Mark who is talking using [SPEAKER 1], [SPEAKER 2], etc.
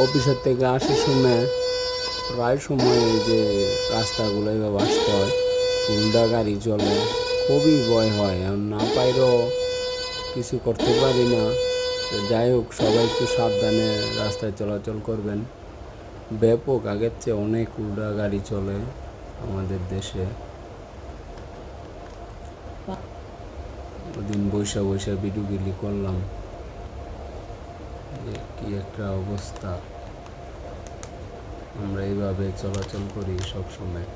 [SPEAKER 1] অফিসের থেকে আসার সময় প্রায় সময় এই যে রাস্তাগুলো এভাবে আসতে হয়, হুন্ডা গাড়ি চলে, খুবই ভয় হয়। আর না পাইলেও কিছু করতে পারি না। তো যাই হোক, সবাই একটু সাবধানে রাস্তায় চলাচল করবেন। ব্যাপক আগের চেয়ে অনেক হুন্ডা গাড়ি চলে আমাদের দেশে। ওদিন বৈশা বৈশা ভিডিওগুলি করলাম, যে কি একটা অবস্থা। আমরা এইভাবে চলাচল করি সব সময়।